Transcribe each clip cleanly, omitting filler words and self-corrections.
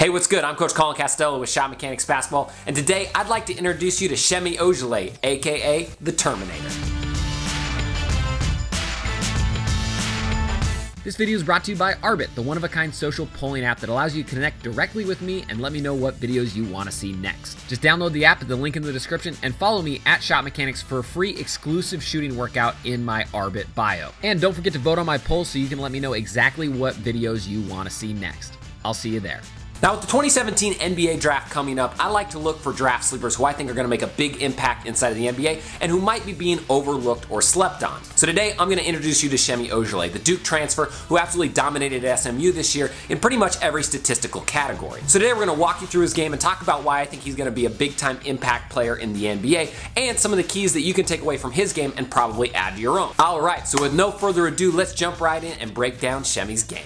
Hey, what's good? I'm Coach Colin Castello with Shot Mechanics Basketball, and today I'd like to introduce you to Shemi Ojeleye, aka the Terminator. This video is brought to you by Arbit, the one-of-a-kind social polling app that allows you to connect directly with me and let me know what videos you want to see next. Just download the app at the link in the description and follow me at Shot Mechanics for a free exclusive shooting workout in my Arbit bio. And don't forget to vote on my poll so you can let me know exactly what videos you want to see next. I'll see you there. Now, with the 2017 NBA draft coming up, I like to look for draft sleepers who I think are going to make a big impact inside of the NBA and who might be being overlooked or slept on. So today, I'm going to introduce you to Shemi Ojeleye, the Duke transfer who absolutely dominated SMU this year in pretty much every statistical category. So today, we're going to walk you through his game and talk about why I think he's going to be a big-time impact player in the NBA and some of the keys that you can take away from his game and probably add to your own. All right, so with no further ado, let's jump right in and break down Shemi's game.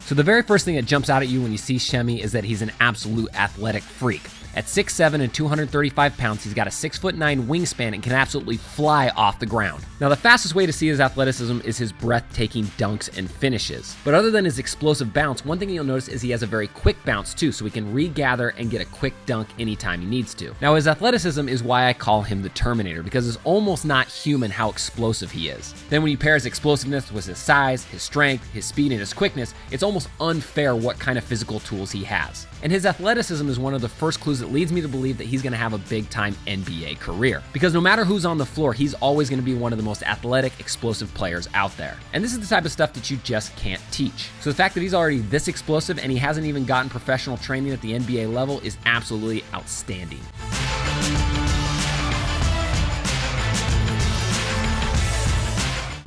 So the very first thing that jumps out at you when you see Shemi is that he's an absolute athletic freak. At 6'7" and 235 pounds, he's got a 6'9" wingspan and can absolutely fly off the ground. Now, the fastest way to see his athleticism is his breathtaking dunks and finishes. But other than his explosive bounce, one thing you'll notice is he has a very quick bounce too, so he can regather and get a quick dunk anytime he needs to. Now, his athleticism is why I call him the Terminator, because it's almost not human how explosive he is. Then when you pair his explosiveness with his size, his strength, his speed, and his quickness, it's almost unfair what kind of physical tools he has. And his athleticism is one of the first clues that leads me to believe that he's going to have a big-time NBA career. Because no matter who's on the floor, he's always going to be one of the most athletic, explosive players out there. And this is the type of stuff that you just can't teach. So the fact that he's already this explosive and he hasn't even gotten professional training at the NBA level is absolutely outstanding.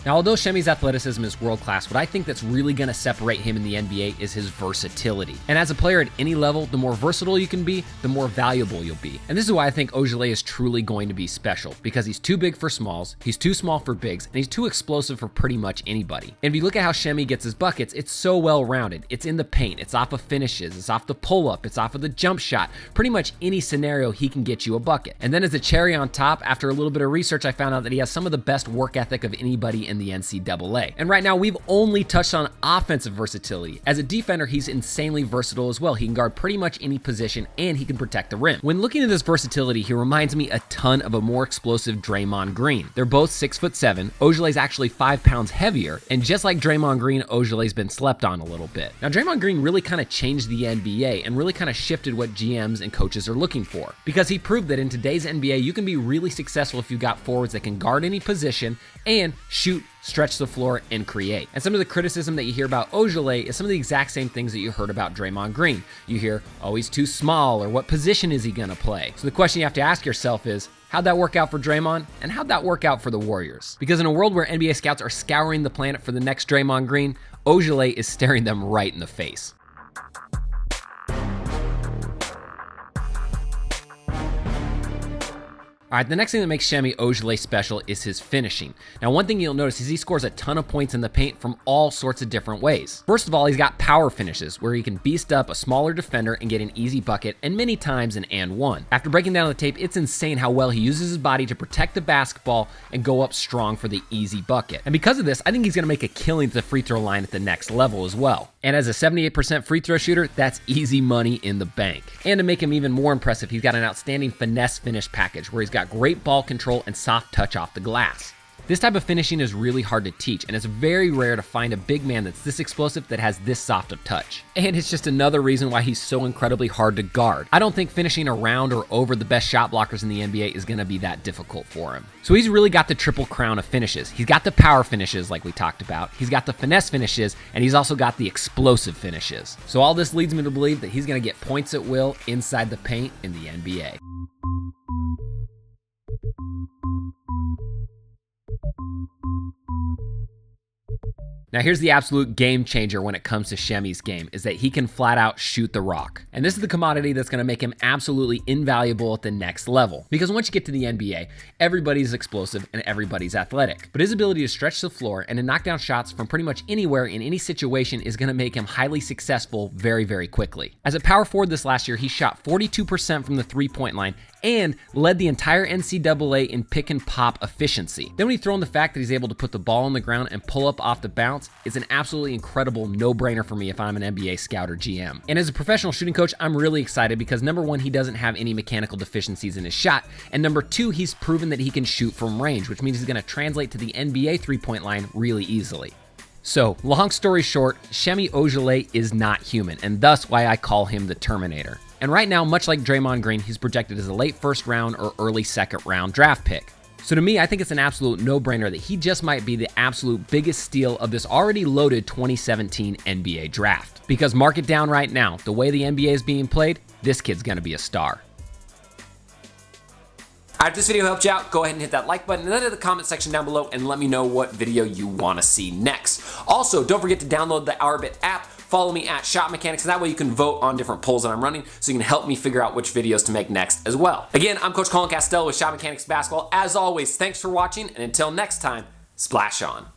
Now, although Shemi's athleticism is world-class, what I think that's really going to separate him in the NBA is his versatility. And as a player at any level, the more versatile you can be, the more valuable you'll be. And this is why I think Ojeleye is truly going to be special, because he's too big for smalls, he's too small for bigs, and he's too explosive for pretty much anybody. And if you look at how Shemi gets his buckets, it's so well-rounded. It's in the paint, it's off of finishes, it's off the pull-up, it's off of the jump shot. Pretty much any scenario, he can get you a bucket. And then as a cherry on top, after a little bit of research, I found out that he has some of the best work ethic of anybody in the NCAA. And right now, we've only touched on offensive versatility. As a defender, he's insanely versatile as well. He can guard pretty much any position and he can protect the rim. When looking at this versatility, he reminds me a ton of a more explosive Draymond Green. They're both 6'7". Ojeleye's actually 5 pounds heavier, and just like Draymond Green, Ojeleye's been slept on a little bit. Now, Draymond Green really kind of changed the NBA and really kind of shifted what GMs and coaches are looking for, because he proved that in today's NBA, you can be really successful if you got forwards that can guard any position and shoot, stretch the floor, and create. And some of the criticism that you hear about Ojeleye is some of the exact same things that you heard about Draymond Green. You hear, oh, he's too small, or what position is he gonna play? So the question you have to ask yourself is, how'd that work out for Draymond, and how'd that work out for the Warriors? Because in a world where NBA scouts are scouring the planet for the next Draymond Green, Ojeleye is staring them right in the face. All right, the next thing that makes Shemi Ojeleye special is his finishing. Now, one thing you'll notice is he scores a ton of points in the paint from all sorts of different ways. First of all, he's got power finishes, where he can beast up a smaller defender and get an easy bucket, and many times an and one. After breaking down the tape, it's insane how well he uses his body to protect the basketball and go up strong for the easy bucket. And because of this, I think he's gonna make a killing at the free throw line at the next level as well. And as a 78% free throw shooter, that's easy money in the bank. And to make him even more impressive, he's got an outstanding finesse finish package, where he's got great ball control and soft touch off the glass. This type of finishing is really hard to teach, and it's very rare to find a big man that's this explosive that has this soft of touch. And it's just another reason why he's so incredibly hard to guard. I don't think finishing around or over the best shot blockers in the NBA is gonna be that difficult for him. So he's really got the triple crown of finishes. He's got the power finishes like we talked about, he's got the finesse finishes, and he's also got the explosive finishes. So all this leads me to believe that he's gonna get points at will inside the paint in the NBA. Now here's the absolute game changer when it comes to Shemi's game, is that he can flat out shoot the rock. And this is the commodity that's gonna make him absolutely invaluable at the next level. Because once you get to the NBA, everybody's explosive and everybody's athletic. But his ability to stretch the floor and to knock down shots from pretty much anywhere in any situation is gonna make him highly successful very, very quickly. As a power forward this last year, he shot 42% from the three-point line, and led the entire NCAA in pick and pop efficiency. Then when you throw in the fact that he's able to put the ball on the ground and pull up off the bounce, it's an absolutely incredible no-brainer for me if I'm an NBA scout or GM. And as a professional shooting coach, I'm really excited because number one, he doesn't have any mechanical deficiencies in his shot, and number two, he's proven that he can shoot from range, which means he's going to translate to the NBA three-point line really easily. So, long story short, Semi Ojeleye is not human, and thus why I call him the Terminator. And right now, much like Draymond Green, he's projected as a late first round or early second round draft pick. So to me, I think it's an absolute no-brainer that he just might be the absolute biggest steal of this already loaded 2017 NBA draft. Because mark it down right now, the way the NBA is being played, this kid's gonna be a star. If this video helped you out, go ahead and hit that like button and then in the comment section down below and let me know what video you want to see next. Also, don't forget to download the Hourabit app, follow me at Shot Mechanics, and that way you can vote on different polls that I'm running so you can help me figure out which videos to make next as well. Again, I'm Coach Colin Castell with Shot Mechanics Basketball. As always, thanks for watching, and until next time, splash on.